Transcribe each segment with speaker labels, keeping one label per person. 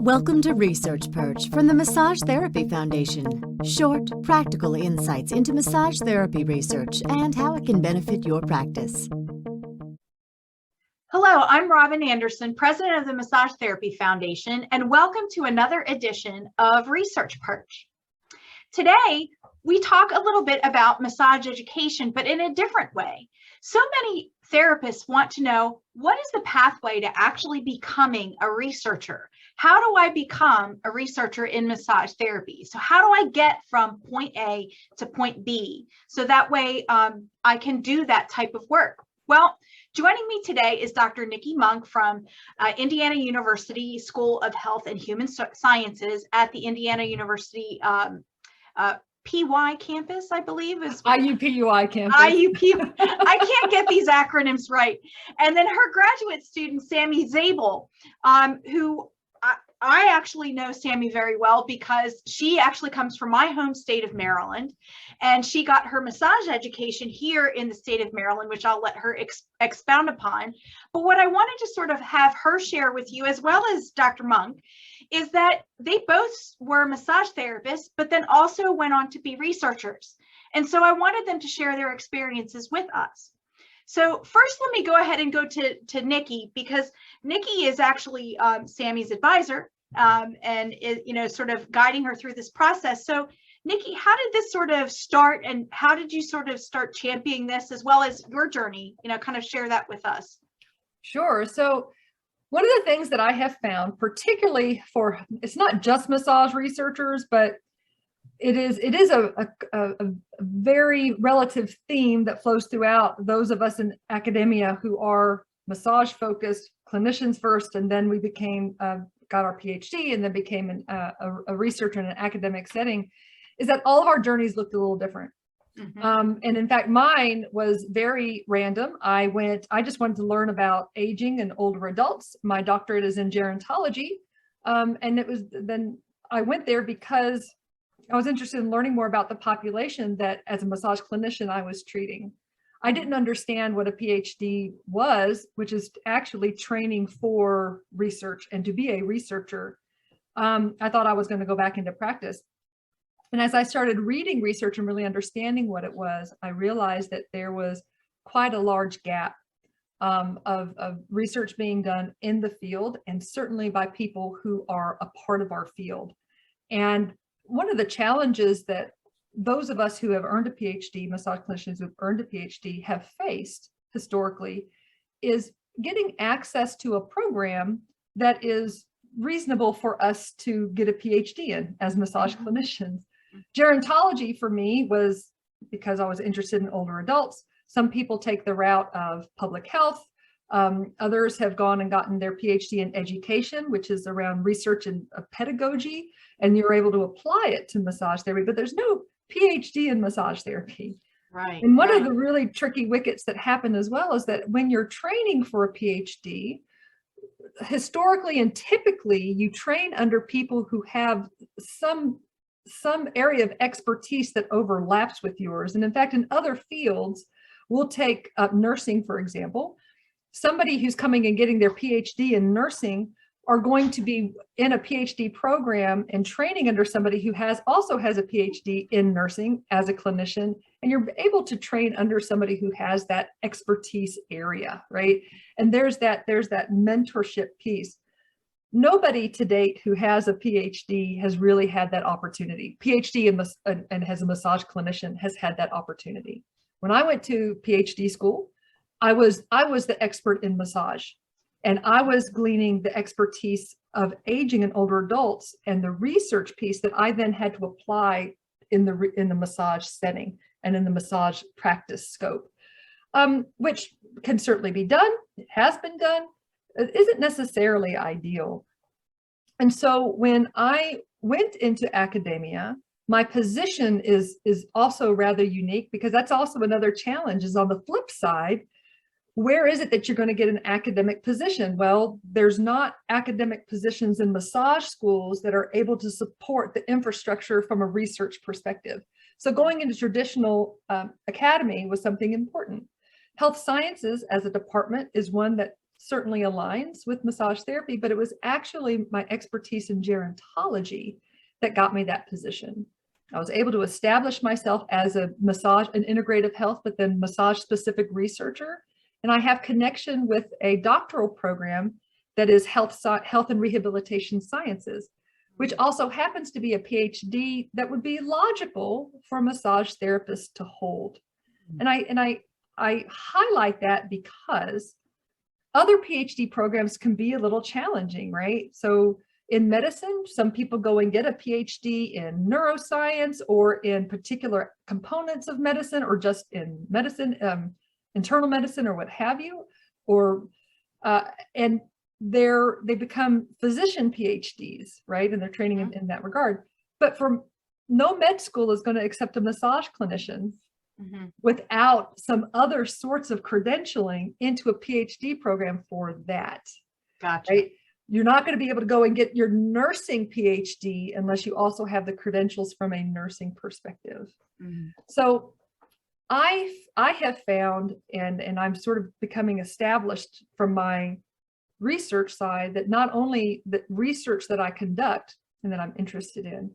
Speaker 1: Welcome to Research Perch from the Massage Therapy Foundation. Short, practical insights into massage therapy research and how it can benefit your practice.
Speaker 2: Hello, I'm Robin Anderson, president of the Massage Therapy Foundation, and welcome to another edition of Research Perch. Today, we talk a little bit about massage education, but in a different way. So many therapists want to know, what is the pathway to actually becoming a researcher? How do I become a researcher in massage therapy? So how do I get from point A to point B? So that way I can do that type of work. Well, joining me today is Dr. Niki Munk from Indiana University School of Health and Human Sciences at the Indiana University PY campus, I believe is
Speaker 3: IUPUI campus.
Speaker 2: IUP. I can't get these acronyms right. And then her graduate student, Sami Zabel, who I actually know Sami very well because she actually comes from my home state of Maryland, and she got her massage education here in the state of Maryland, which I'll let her expound upon. But what I wanted to sort of have her share with you, as well as Dr. Munk, is that they both were massage therapists, but then also went on to be researchers. And so I wanted them to share their experiences with us. So first, let me go ahead and go to Niki, because Niki is actually Sami's advisor and is, sort of guiding her through this process. So Niki, how did this sort of start, and how did you sort of start championing this, as well as your journey, kind of share that with us?
Speaker 3: Sure. So one of the things that I have found, particularly for, it's not just massage researchers, but it is a very relative theme that flows throughout those of us in academia who are massage focused clinicians first, and then we became got our PhD and then became a researcher in an academic setting, is that all of our journeys looked a little different. Mm-hmm. And in fact, mine was very random. I just wanted to learn about aging and older adults. My doctorate is in gerontology, then I went there because I was interested in learning more about the population that, as a massage clinician, I was treating. I didn't understand what a PhD was, which is actually training for research and to be a researcher. I thought I was going to go back into practice. And as I started reading research and really understanding what it was, I realized that there was quite a large gap of research being done in the field, and certainly by people who are a part of our field. And one of the challenges that those of us who have earned a PhD, massage clinicians who have earned a PhD, have faced historically is getting access to a program that is reasonable for us to get a PhD in as massage clinicians. Gerontology for me was because I was interested in older adults. Some people take the route of public health. Others have gone and gotten their PhD in education, which is around research and pedagogy, and you're able to apply it to massage therapy, but there's no PhD in massage therapy.
Speaker 2: Right.
Speaker 3: And one of the really tricky wickets that happen as well is that when you're training for a PhD, historically and typically you train under people who have some area of expertise that overlaps with yours. And in fact, in other fields, we'll take nursing, for example. Somebody who's coming and getting their PhD in nursing are going to be in a PhD program and training under somebody who also has a PhD in nursing as a clinician, and you're able to train under somebody who has that expertise area, right? And there's that mentorship piece. Nobody to date who has a PhD has really had that opportunity. PhD and as a massage clinician has had that opportunity. When I went to PhD school, I was the expert in massage, and I was gleaning the expertise of aging and older adults and the research piece that I then had to apply in the massage setting and in the massage practice scope, which can certainly be done. It has been done. It isn't necessarily ideal. And so when I went into academia, my position is also rather unique, because that's also another challenge. Is on the flip side, where is it that you're going to get an academic position? Well, there's not academic positions in massage schools that are able to support the infrastructure from a research perspective. So going into traditional academy was something important. Health sciences as a department is one that certainly aligns with massage therapy, but it was actually my expertise in gerontology that got me that position. I was able to establish myself as an integrative health, but then massage specific researcher. And I have connection with a doctoral program that is health and rehabilitation sciences, which also happens to be a PhD that would be logical for massage therapists to hold. And I highlight that because other PhD programs can be a little challenging, right? So in medicine, some people go and get a PhD in neuroscience or in particular components of medicine, or just in medicine, internal medicine or what have you, and they become physician PhDs, right? And they're training in that regard. But no med school is going to accept a massage clinician without some other sorts of credentialing into a PhD program for that.
Speaker 2: Gotcha.
Speaker 3: Right? You're not going to be able to go and get your nursing PhD unless you also have the credentials from a nursing perspective. So I have found, and I'm sort of becoming established from my research side, that not only the research that I conduct and that I'm interested in,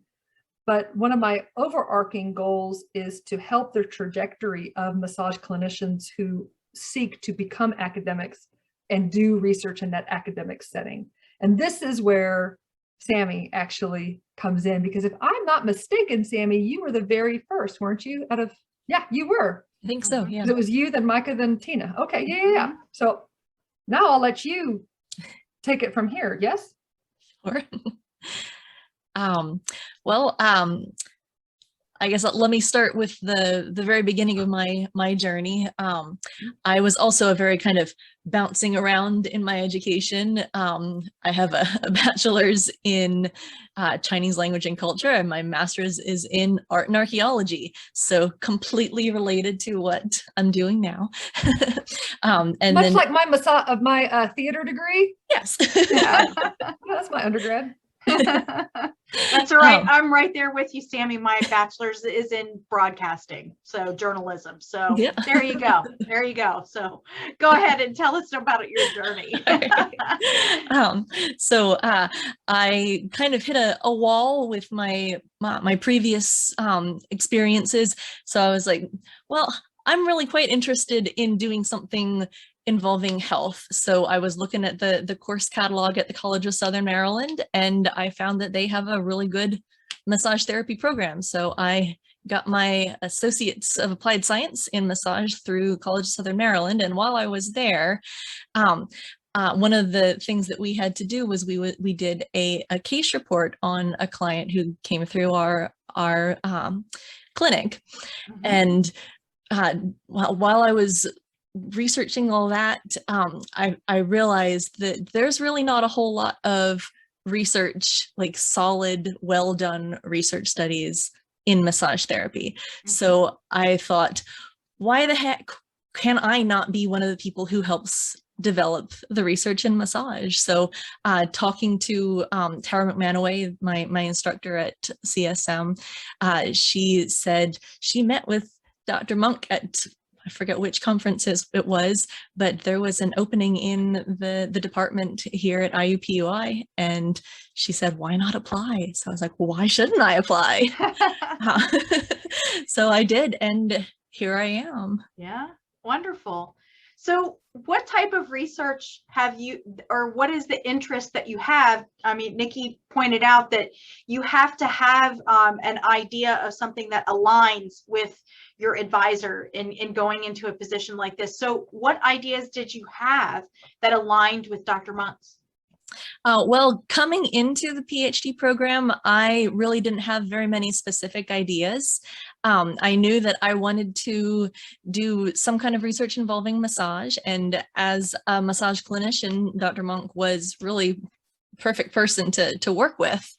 Speaker 3: but one of my overarching goals is to help the trajectory of massage clinicians who seek to become academics and do research in that academic setting. And this is where Sami actually comes in, because if I'm not mistaken, Sami, you were the very first, weren't you? Yeah, you were.
Speaker 4: I think so, yeah.
Speaker 3: It was you, then Micah, then Tina. Okay, yeah. So now I'll let you take it from here, yes?
Speaker 4: Sure. I guess let me start with the very beginning of my journey. I was also a very kind of bouncing around in my education. I have a bachelor's in Chinese language and culture, and my master's is in art and archaeology. So completely related to what I'm doing now. And
Speaker 3: much
Speaker 4: then,
Speaker 3: like my theater degree.
Speaker 4: yes.
Speaker 3: Yeah. That's my undergrad.
Speaker 2: That's all right. I'm right there with you, Sami. My bachelor's is in broadcasting, so journalism. So
Speaker 4: yeah.
Speaker 2: There you go. There you go. So go ahead and tell us about your journey.
Speaker 4: So I kind of hit a wall with my previous experiences. So I was like, well, I'm really quite interested in doing something involving health. So I was looking at the course catalog at the College of Southern Maryland, and I found that they have a really good massage therapy program. So I got my Associates of Applied Science in Massage through College of Southern Maryland. And while I was there, one of the things that we had to do was we did a case report on a client who came through our clinic. And while I was researching all that, I realized that there's really not a whole lot of research, like solid, well done research studies in massage therapy. So I thought, why the heck can I not be one of the people who helps develop the research in massage? So talking to Tara McManaway, my instructor at CSM, she said she met with Dr. Munk at, I forget which conference it was, but there was an opening in the department here at IUPUI, and she said, why not apply? So I was like, well, why shouldn't I apply? So I did, and here I am.
Speaker 2: Yeah, wonderful. So what type of research have you, or what is the interest that you have? I mean, Niki pointed out that you have to have an idea of something that aligns with your advisor in going into a position like this. So what ideas did you have that aligned with Dr. Munk's?
Speaker 4: Well, coming into the PhD program, I really didn't have very many specific ideas. I knew that I wanted to do some kind of research involving massage, and as a massage clinician, Dr. Munk was really perfect person to work with.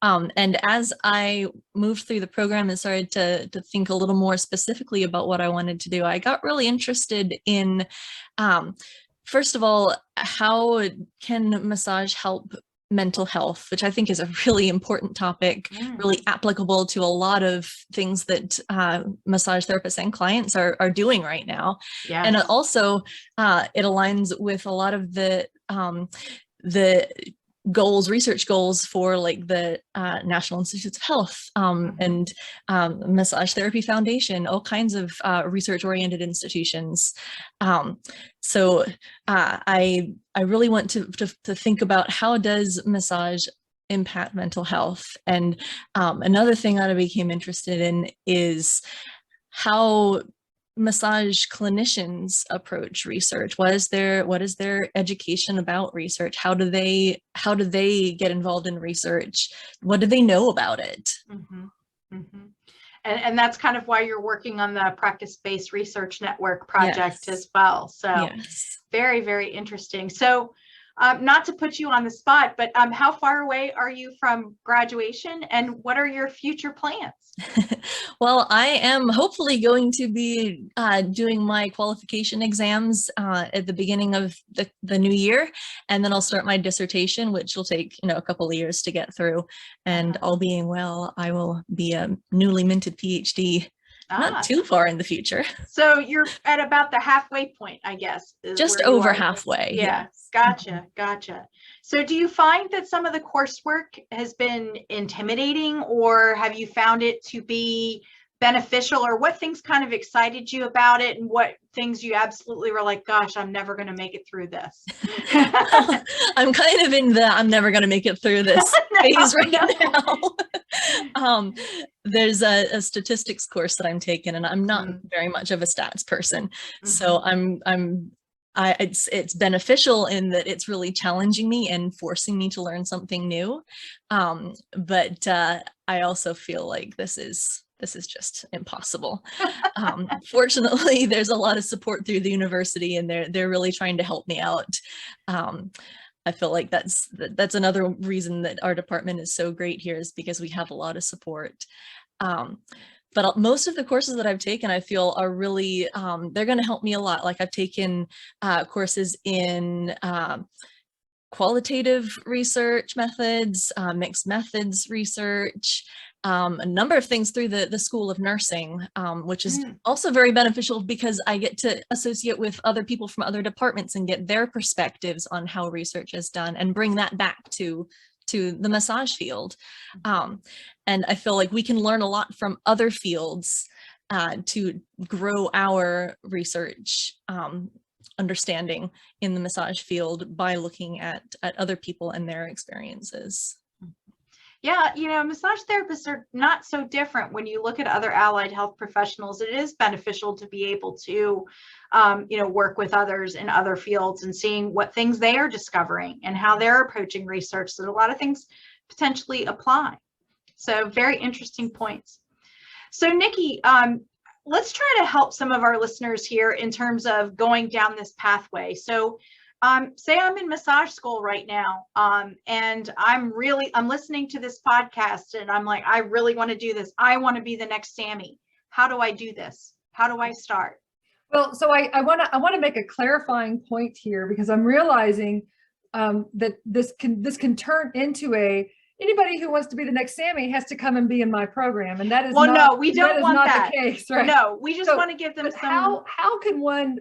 Speaker 4: And as I moved through the program and started to think a little more specifically about what I wanted to do, I got really interested in, first of all, how can massage help mental health, which I think is a really important topic, really applicable to a lot of things that massage therapists and clients are doing right now.
Speaker 2: Yes.
Speaker 4: And also it aligns with a lot of the goals, research goals for like the National Institutes of Health and Massage Therapy Foundation, all kinds of research-oriented institutions. So I really want to think about how does massage impact mental health. And another thing that I became interested in is how massage clinicians approach research. What is their education about research? How do they get involved in research? What do they know about it?
Speaker 2: And that's kind of why you're working on the Practice-Based Research Network project as well. So very, very interesting. So not to put you on the spot, but how far away are you from graduation, and what are your future plans?
Speaker 4: Well, I am hopefully going to be doing my qualification exams at the beginning of the new year, and then I'll start my dissertation, which will take a couple of years to get through. And all being well, I will be a newly minted PhD not too far in the future.
Speaker 2: So you're at about the halfway point, I guess.
Speaker 4: Just over halfway.
Speaker 2: Yeah. Gotcha. So do you find that some of the coursework has been intimidating, or have you found it to be beneficial, or what things kind of excited you about it, and what things you absolutely were like, gosh, I'm never going to make it through this?
Speaker 4: I'm kind of in the I'm never going to make it through this phase right now. There's a statistics course that I'm taking, and I'm not very much of a stats person. So it's beneficial in that it's really challenging me and forcing me to learn something new. But I also feel like this is just impossible. Fortunately, there's a lot of support through the university, and they're really trying to help me out. I feel like that's another reason that our department is so great here, is because we have a lot of support. But most of the courses that I've taken, I feel are really, they're going to help me a lot. Like I've taken courses in qualitative research methods, mixed methods research, a number of things through the School of Nursing, which is also very beneficial because I get to associate with other people from other departments and get their perspectives on how research is done and bring that back to the massage field. And I feel like we can learn a lot from other fields to grow our research understanding in the massage field by looking at other people and their experiences.
Speaker 2: Yeah, massage therapists are not so different. When you look at other allied health professionals, it is beneficial to be able to, work with others in other fields and seeing what things they are discovering and how they're approaching research, so that a lot of things potentially apply. So very interesting points. So Niki, let's try to help some of our listeners here in terms of going down this pathway. So say I'm in massage school right now, and I'm listening to this podcast, and I'm like, I really want to do this. I want to be the next Sami. How do I do this? How do I start?
Speaker 3: Well, so I want to make a clarifying point here, because I'm realizing that this can turn into anybody who wants to be the next Sami has to come and be in my program, and that is
Speaker 2: no, we don't want that.
Speaker 3: The case, right?
Speaker 2: No, we just want to give them some.
Speaker 3: How can one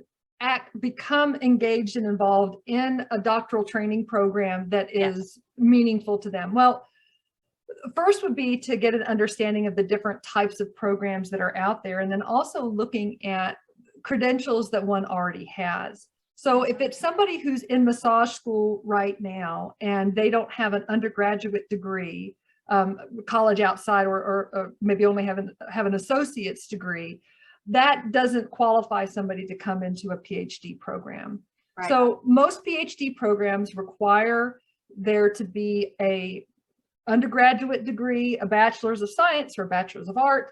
Speaker 3: become engaged and involved in a doctoral training program that is meaningful to them? Well, first would be to get an understanding of the different types of programs that are out there, and then also looking at credentials that one already has. So if it's somebody who's in massage school right now and they don't have an undergraduate degree, college outside, or maybe only have an associate's degree, that doesn't qualify somebody to come into a PhD program. Right. So most PhD programs require there to be a undergraduate degree, a bachelor's of science or a bachelor's of art,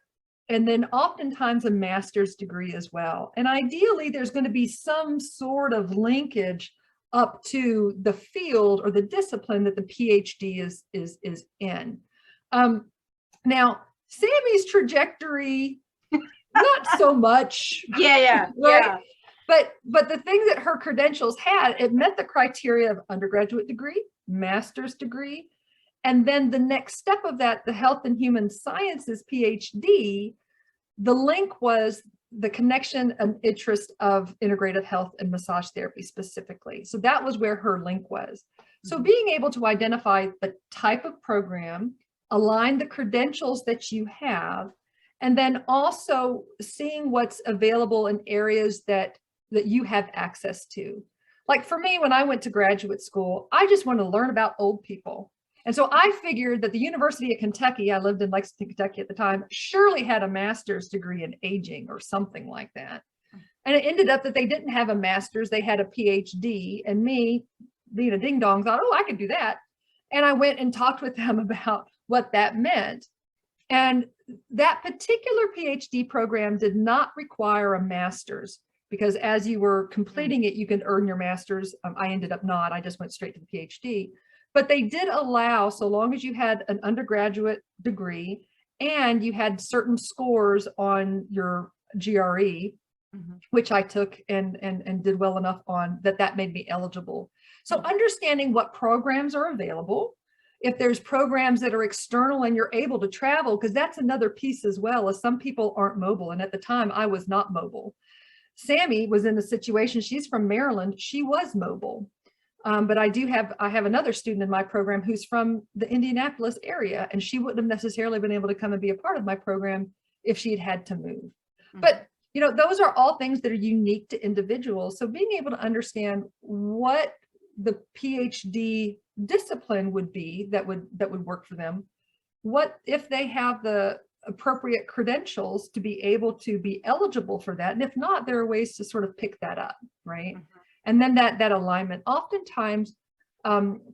Speaker 3: and then oftentimes a master's degree as well. And ideally, there's going to be some sort of linkage up to the field or the discipline that the PhD is in. Now, Sami's trajectory, not so much.
Speaker 2: Yeah.
Speaker 3: But the thing that her credentials had, it met the criteria of undergraduate degree, master's degree. And then the next step of that, the Health and Human Sciences PhD, the link was the connection and interest of integrative health and massage therapy specifically. So that was where her link was. So being able to identify the type of program, align the credentials that you have, and then also seeing what's available in areas that you have access to. Like for me, when I went to graduate school, I just wanted to learn about old people. And so I figured that the University of Kentucky, I lived in Lexington, Kentucky at the time, surely had a master's degree in aging or something like that. And it ended up that they didn't have a master's, they had a PhD. And me, being a ding dong, thought, oh, I could do that. And I went and talked with them about what that meant. And that particular PhD program did not require a master's, because as you were completing it, you can earn your master's. I ended up not, I just went straight to the PhD. But they did allow, so long as you had an undergraduate degree and you had certain scores on your GRE, which I took and did well enough on, that made me eligible. So understanding what programs are available, if there's programs that are external and you're able to travel, because that's another piece as well, as some people aren't mobile. And at the time I was not mobile. Sammy was in a situation, she's from Maryland, she was mobile. But I have another student in my program who's from the Indianapolis area, and she wouldn't have necessarily been able to come and be a part of my program if she'd had to move. But, you know, those are all things that are unique to individuals. So being able to understand what the PhD discipline would be that would work for them, what if they have the appropriate credentials to be able to be eligible for that, and if not, there are ways to sort of pick that up, right? And then that alignment. Oftentimes,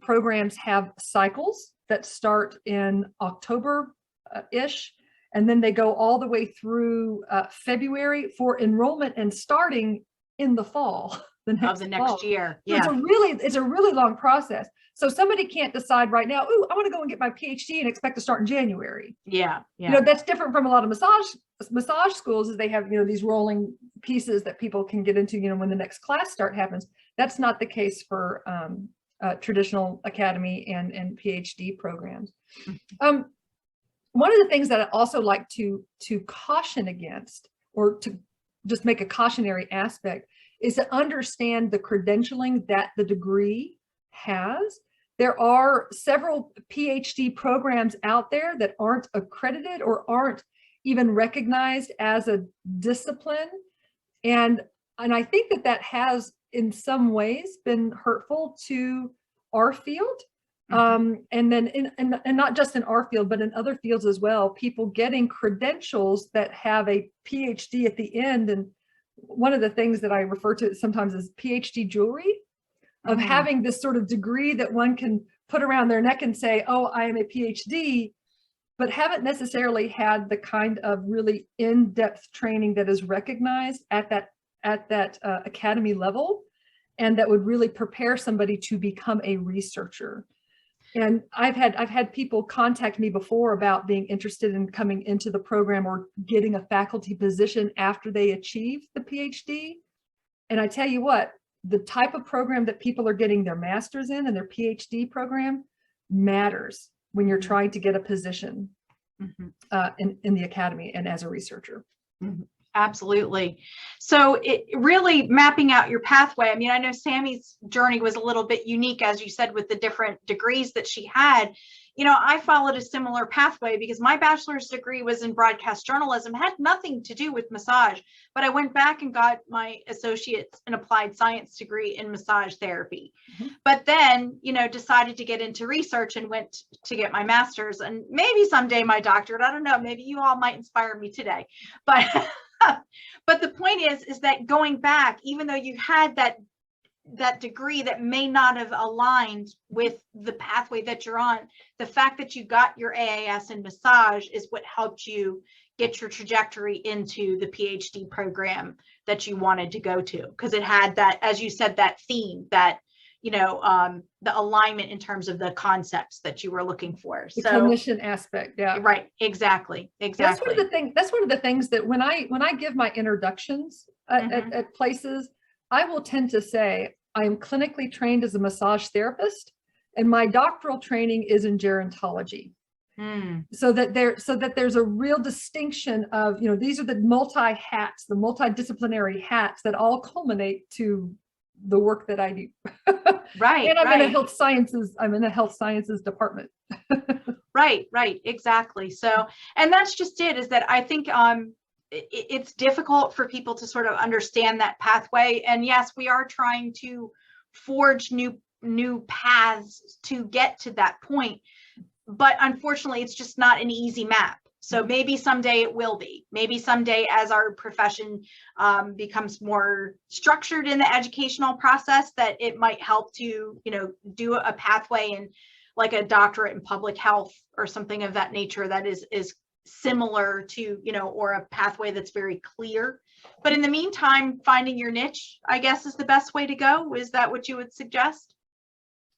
Speaker 3: programs have cycles that start in October-ish, and then they go all the way through February for enrollment and starting in the fall. The next
Speaker 2: year.
Speaker 3: Yeah. So it's a really long process. So somebody can't decide right now, oh, I want to go and get my PhD and expect to start in January.
Speaker 2: Yeah.
Speaker 3: You know, that's different from a lot of massage schools, is they have, you know, these rolling pieces that people can get into, you know, when the next class start happens. That's not the case for traditional academy and PhD programs. One of the things that I also like to caution against, or to just make a cautionary aspect, is to understand the credentialing that the degree has. There are several PhD programs out there that aren't accredited or aren't even recognized as a discipline. And I think that has in some ways been hurtful to our field. And then and not just in our field, but in other fields as well, people getting credentials that have a PhD at the end. And one of the things that I refer to sometimes as PhD jewelry, of having this sort of degree that one can put around their neck and say, oh, I am a PhD, but haven't necessarily had the kind of really in-depth training that is recognized at that academy level, and that would really prepare somebody to become a researcher. And I've had people contact me before about being interested in coming into the program or getting a faculty position after they achieve the PhD. And I tell you what, the type of program that people are getting their master's in and their PhD program matters when you're trying to get a position in the academy and as a researcher.
Speaker 2: Absolutely. So it really mapping out your pathway. I mean, I know Sammy's journey was a little bit unique, as you said, with the different degrees that she had. You know, I followed a similar pathway because my bachelor's degree was in broadcast journalism, had nothing to do with massage, but I went back and got my associate's in applied science degree in massage therapy. But then, you know, decided to get into research and went to get my master's, and maybe someday my doctorate. I don't know, maybe you all might inspire me today, but but the point is that going back, even though you had that degree that may not have aligned with the pathway that you're on, the fact that you got your AAS in massage is what helped you get your trajectory into the PhD program that you wanted to go to, because it had that, as you said, that theme, that, you know, the alignment in terms of the concepts that you were looking for.
Speaker 3: The clinician aspect. Yeah.
Speaker 2: Right. Exactly.
Speaker 3: That's one of the things that when I give my introductions at places, I will tend to say, I am clinically trained as a massage therapist, and my doctoral training is in gerontology. So that there's a real distinction of, these are the multi-hats, the multidisciplinary hats that all culminate to the work that I do.
Speaker 2: Right.
Speaker 3: And I'm
Speaker 2: right.
Speaker 3: in a health sciences department.
Speaker 2: Right, exactly. So, and that's just it, is that I think it's difficult for people to sort of understand that pathway. And yes, we are trying to forge new paths to get to that point. But unfortunately, it's just not an easy map. So maybe someday it will be. Maybe someday, as our profession becomes more structured in the educational process, that it might help to, do a pathway in like a doctorate in public health or something of that nature that is similar to, or a pathway that's very clear. But in the meantime, finding your niche, I guess, is the best way to go. Is that what you would suggest?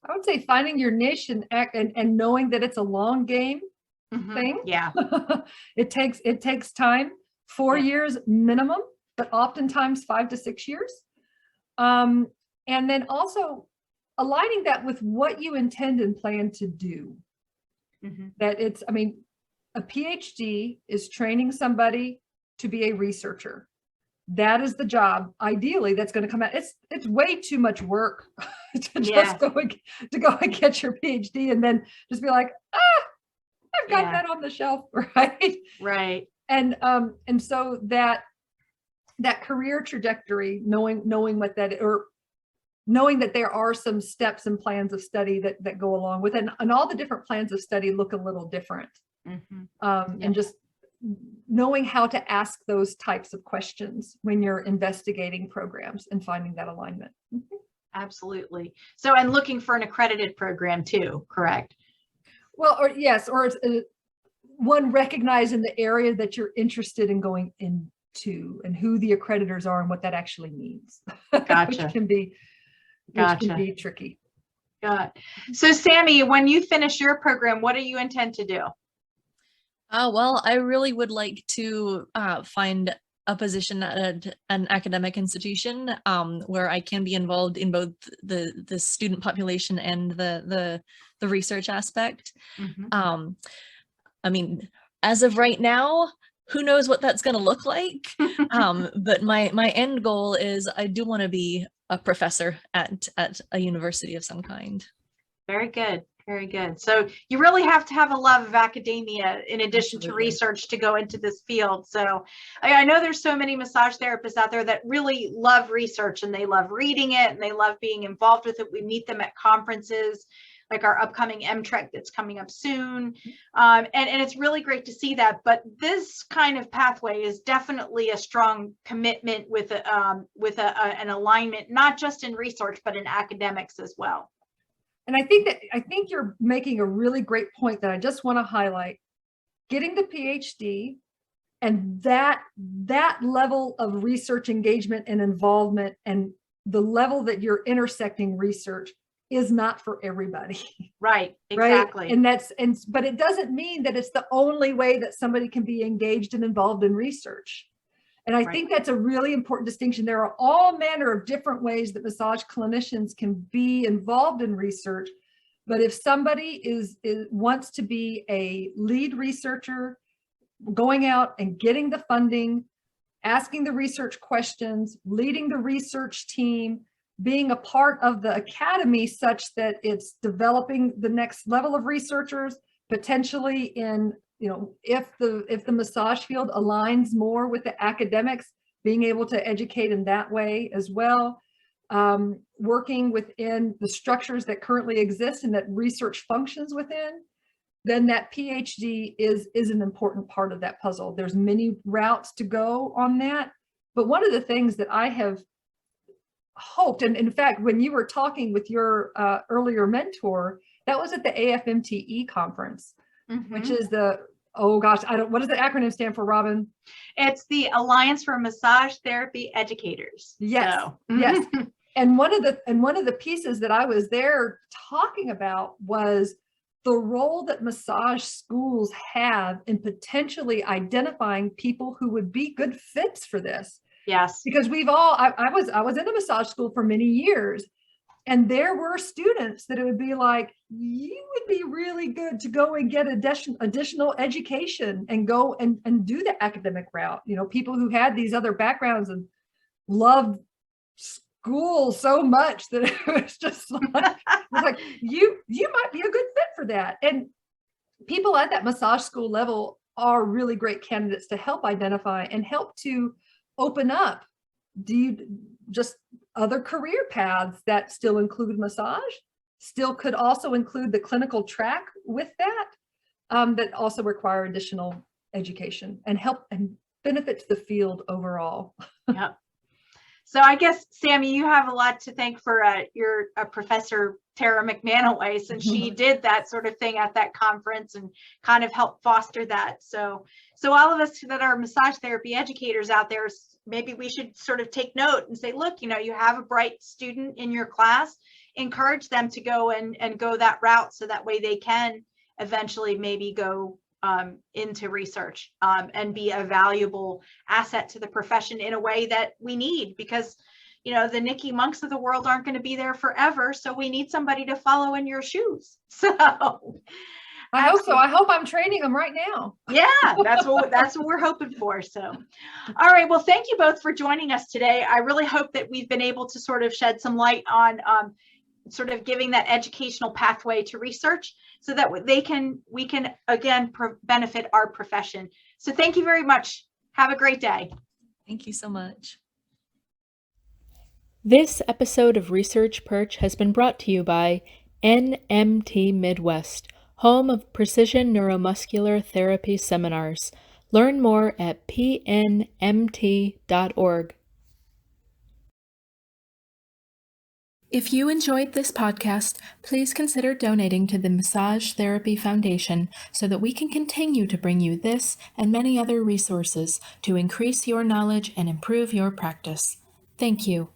Speaker 3: I would say finding your niche and knowing that it's a long game thing.
Speaker 2: Yeah.
Speaker 3: It takes time, 4 years minimum, but oftentimes 5 to 6 years. And then also aligning that with what you intend and plan to do. That a PhD is training somebody to be a researcher. That is the job, ideally, that's going to come out. It's way too much work to just go and get your PhD and then just be like, I've got that on the shelf, right?
Speaker 2: Right.
Speaker 3: And so that career trajectory, knowing what that, or knowing that there are some steps and plans of study that go along with it, and all the different plans of study look a little different. And just knowing how to ask those types of questions when you're investigating programs and finding that alignment.
Speaker 2: Absolutely. So, and looking for an accredited program too, correct?
Speaker 3: Well, or it's one recognized in the area that you're interested in going into, and who the accreditors are and what that actually means.
Speaker 2: Gotcha.
Speaker 3: Which can be tricky.
Speaker 2: Got it. So Sami, when you finish your program, what do you intend to do?
Speaker 4: Well, I really would like to find a position at an academic institution where I can be involved in both the student population and the research aspect. As of right now, who knows what that's going to look like? But my end goal is I do want to be a professor at a university of some kind.
Speaker 2: Very good. Very good. So you really have to have a love of academia in addition to research to go into this field. So I know there's so many massage therapists out there that really love research, and they love reading it, and they love being involved with it. We meet them at conferences like our upcoming MTF that's coming up soon. And it's really great to see that. But this kind of pathway is definitely a strong commitment with an alignment, not just in research, but in academics as well.
Speaker 3: And I think you're making a really great point that I just want to highlight. Getting the PhD and that level of research engagement and involvement, and the level that you're intersecting research, is not for everybody.
Speaker 2: Right, exactly.
Speaker 3: Right? But it doesn't mean that it's the only way that somebody can be engaged and involved in research. And I think that's a really important distinction. There are all manner of different ways that massage clinicians can be involved in research. But if somebody wants to be a lead researcher, going out and getting the funding, asking the research questions, leading the research team, being a part of the academy such that it's developing the next level of researchers, potentially in, if the massage field aligns more with the academics, being able to educate in that way as well, working within the structures that currently exist and that research functions within, then that PhD is an important part of that puzzle. There's many routes to go on that. But one of the things that I have hoped, and in fact, when you were talking with your earlier mentor, that was at the AFMTE conference, which is what does the acronym stand for, Robin?
Speaker 2: It's the Alliance for Massage Therapy Educators.
Speaker 3: Yes,
Speaker 2: so.
Speaker 3: Yes. And one of the pieces that I was there talking about was the role that massage schools have in potentially identifying people who would be good fits for this.
Speaker 2: Yes.
Speaker 3: Because I was in a massage school for many years, And there were students that it would be like, you would be really good to go and get additional education and go and do the academic route. You know, people who had these other backgrounds and loved school so much that it was just like you might be a good fit for that. And people at that massage school level are really great candidates to help identify and help to open up just other career paths that still include massage, still could also include the clinical track with that, that also require additional education and help and benefits the field overall.
Speaker 2: Yep. So I guess, Sami, you have a lot to thank for your Professor Tara McManaway, since she did that sort of thing at that conference and kind of helped foster that. So all of us that are massage therapy educators out there, maybe we should sort of take note and say, look, you know, you have a bright student in your class, encourage them to go and go that route, so that way they can eventually maybe go into research and be a valuable asset to the profession in a way that we need, because, you know, the Niki Munks of the world aren't going to be there forever. So we need somebody to follow in your shoes. So
Speaker 3: I hope so. I hope I'm training them right now.
Speaker 2: Yeah, that's what we're hoping for. So, all right. Well, thank you both for joining us today. I really hope that we've been able to sort of shed some light on sort of giving that educational pathway to research, so that we can again benefit our profession. So thank you very much. Have a great day.
Speaker 4: Thank you so much.
Speaker 5: This episode of Research Perch has been brought to you by NMT Midwest, home of Precision Neuromuscular Therapy Seminars. Learn more at pnmt.org. If you enjoyed this podcast, please consider donating to the Massage Therapy Foundation so that we can continue to bring you this and many other resources to increase your knowledge and improve your practice. Thank you.